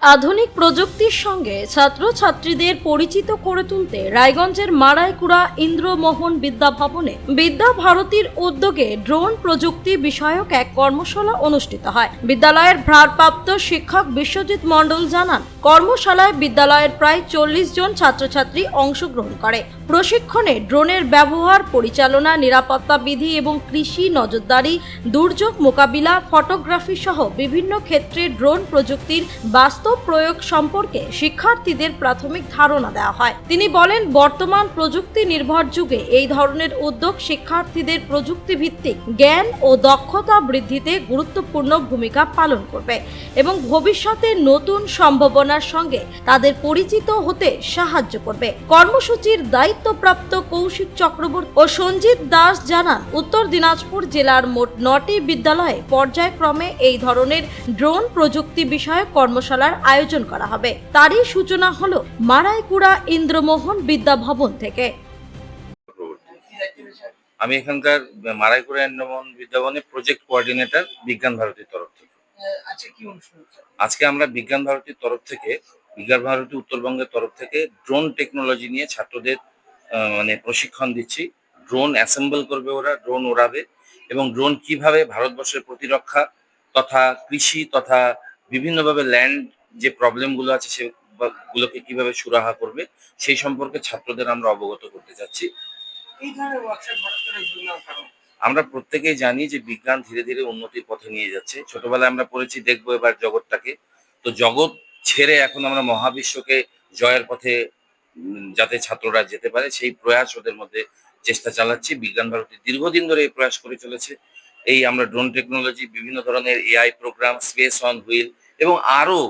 আধুনিক প্রযুক্তির সঙ্গে ছাত্রছাত্রীদের পরিচিত করে তুলতে রায়গঞ্জের মারাইকুড়া ইন্দ্রমোহন বিদ্যাভবনে বিদ্যা ভারতীর উদ্যোগে ড্রোন প্রযুক্তি বিষয়ক এক কর্মশালা অনুষ্ঠিত হয়। বিদ্যালয়ের ভারপ্রাপ্ত শিক্ষক বিশ্বজিৎ মণ্ডল জানান, কর্মশালায় বিদ্যালয়ের প্রায় 40 জন ছাত্রছাত্রী অংশগ্রহণ করে। প্রশিক্ষণে ড্রোনের ব্যবহার, পরিচালনা, নিরাপত্তা বিধি এবং কৃষি, নজরদারি, দুর্যোগ মোকাবিলা, ফটোগ্রাফি সহ বিভিন্ন ক্ষেত্রে ড্রোন প্রযুক্তির বাস্তব প্রয়োগ সম্পর্কে শিক্ষার্থীদের প্রাথমিক ধারণা দেওয়া হয়। তিনি বলেন, বর্তমান প্রযুক্তি নির্ভর যুগে এই ধরনের উদ্যোগ শিক্ষার্থীদের প্রযুক্তি ভিত্তিক জ্ঞান ও দক্ষতা বৃদ্ধিতে গুরুত্বপূর্ণ ভূমিকা পালন করবে এবং ভবিষ্যতে নতুন সম্ভাবনার সঙ্গে তাদের পরিচিত হতে সাহায্য করবে। কর্মসূচির দায়িত্বপ্রাপ্ত কৌশিক চক্রবর্তী ও সঞ্জিত দাস জানান, উত্তর দিনাজপুর জেলার মোট 9টি বিদ্যালয়ে পর্যায়ক্রমে এই ধরনের ড্রোন প্রযুক্তি বিষয়ক কর্মশালার আয়োজন করা হবে। তারই সূচনা হলো মারাইকুড়া ইন্দ্রমোহন বিদ্যাভবন থেকে। আমি এখানকার মারাইকুড়া ইন্দ্রমোহন বিদ্যাভবনে প্রজেক্ট কোঅর্ডিনেটর, বিজ্ঞান ভারতীর তরফ থেকে। আজকে আমরা বিজ্ঞান ভারতীর তরফ থেকে, বিজ্ঞান ভারতী উত্তরবঙ্গের তরফ থেকে ড্রোন টেকনোলজি নিয়ে ছাত্রদের প্রশিক্ষণ দিচ্ছি। ড্রোন অ্যাসেম্বল করবে, ওরা ড্রোন ওড়াবে এবং ড্রোন কিভাবে ভারতবর্ষের প্রতিরক্ষা তথা কৃষি তথা বিভিন্নভাবে ল্যান্ড যে প্রবলেমগুলো আছে সেগুলোকে কিভাবে সুরাহা করবে সেই সম্পর্কে ছাত্রদের আমরা অবগত করতে চাচ্ছি। আমরা প্রত্যেকেই জানি যে বিজ্ঞান ধীরে ধীরে উন্নতির পথে নিয়ে যাচ্ছে। ছোটবেলায় আমরা পড়েছি দেখবো এবার জগৎটাকে, তো জগৎ ছেড়ে এখন আমরা মহাবিশ্বকে জয়ের পথে যাতে ছাত্ররা যেতে পারে সেই প্রয়াস ওদের মধ্যে চেষ্টা চালাচ্ছি। বিজ্ঞান ভারতী দীর্ঘদিন ধরে এই প্রয়াস করে চলেছে। এই আমরা ড্রোন টেকনোলজি, বিভিন্ন ধরনের AI program, space on wheel এবং আরো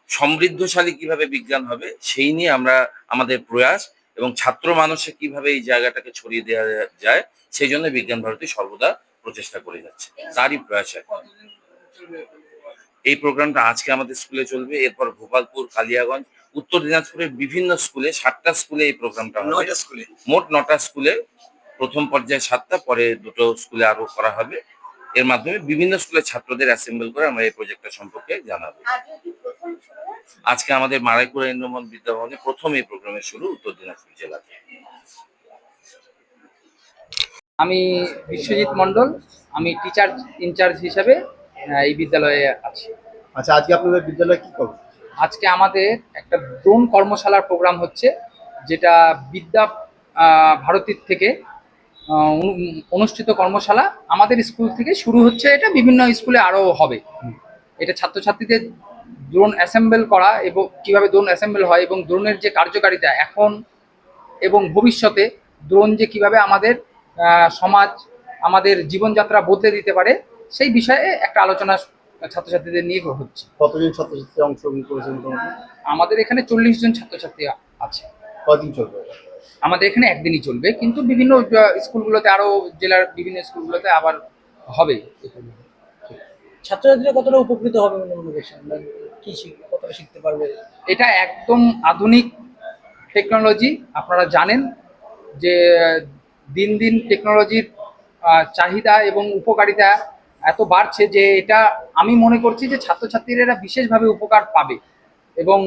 সমৃদ্ধশালী কিভাবে বিজ্ঞান হবে সেই নিয়ে আমরা আমাদের প্রয়াস এবং ছাত্র মানুষে কিভাবে এই জায়গাটাকে ছড়িয়ে দেওয়া যায় সেই জন্য বিজ্ঞান ভারতী সর্বদা প্রচেষ্টা করে যাচ্ছে, তারই প্রয়াস। এই প্রোগ্রামটা আজকে আমাদের স্কুলে চলবে, এরপর গোপালপুর, কালিয়াগঞ্জ, উত্তর দিনাজপুরের বিভিন্ন স্কুলে 7টা স্কুলে এই প্রোগ্রামটা হবে। মোট 9টা স্কুলে, প্রথম পর্যায়ে 7টা, পরে 2টো স্কুলে আরো করা হবে। এর মাধ্যমে বিভিন্ন স্কুলের ছাত্রদের অ্যাসেম্বল করে আমরা এই প্রজেক্টটা সম্পর্কে জানাবো। আজকে আমাদের মারাইকুড়া ইন্দ্রমোহন বিদ্যাভবনে প্রথম এই প্রোগ্রামের শুরু উত্তর দিনাজপুর জেলাতে। আমি বিশ্বজিৎ মণ্ডল, আমি টিচার ইনচার্জ হিসেবে এই বিদ্যালয়ে আছি। আচ্ছা, আজকে আপনাদের বিদ্যালয়ে কি করবে? আজকে আমাদের একটা ড্রোন কর্মশালার প্রোগ্রাম হচ্ছে, যেটা বিদ্যা ভারতীর থেকে অনুষ্ঠিত কর্মশালা। আমাদের স্কুল থেকে শুরু হচ্ছে, এটা বিভিন্ন স্কুলে আরও হবে। এটা ছাত্রছাত্রীদের ড্রোন অ্যাসেম্বল করা এবং কিভাবে ড্রোন অ্যাসেম্বল হয় এবং ড্রোনের যে কার্যকারিতা এখন এবং ভবিষ্যতে, ড্রোন যে কিভাবে আমাদের সমাজ, আমাদের জীবনযাত্রা বদলে দিতে পারে সেই বিষয়ে একটা আলোচনা ছাত্রছাত্রীদের নিয়ে হচ্ছে। কতজন ছাত্রছাত্রী অংশগ্রহণ করেছেন? আমাদের এখানে 40 জন ছাত্রছাত্রী আছে। কদিন চলবে? আমাদের এখানে একদিনই চলবে, কিন্তু বিভিন্ন স্কুলগুলোতে, আরো জেলার বিভিন্ন স্কুলগুলোতে আবার হবে। ছাত্রছাত্রীরা কতটা উপকৃত হবে মনে করছেন? কি কতটা শিখতে পারবে? এটা একদম আধুনিক টেকনোলজি। আপনারা জানেন যে দিন দিন টেকনোলজির চাহিদা এবং উপকারিতা এত বাড়ছে যে এটা আমি মনে করছি যে ছাত্রছাত্রীরা বিশেষভাবে উপকার পাবে এবং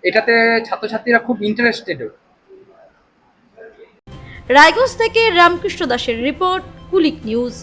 এটাতে ছাত্রছাত্রীরা খুব ইন্টারেস্টেড। রায়গঞ্জ থেকে রামকৃষ্ণ দাসের রিপোর্ট, কুলিক নিউজ।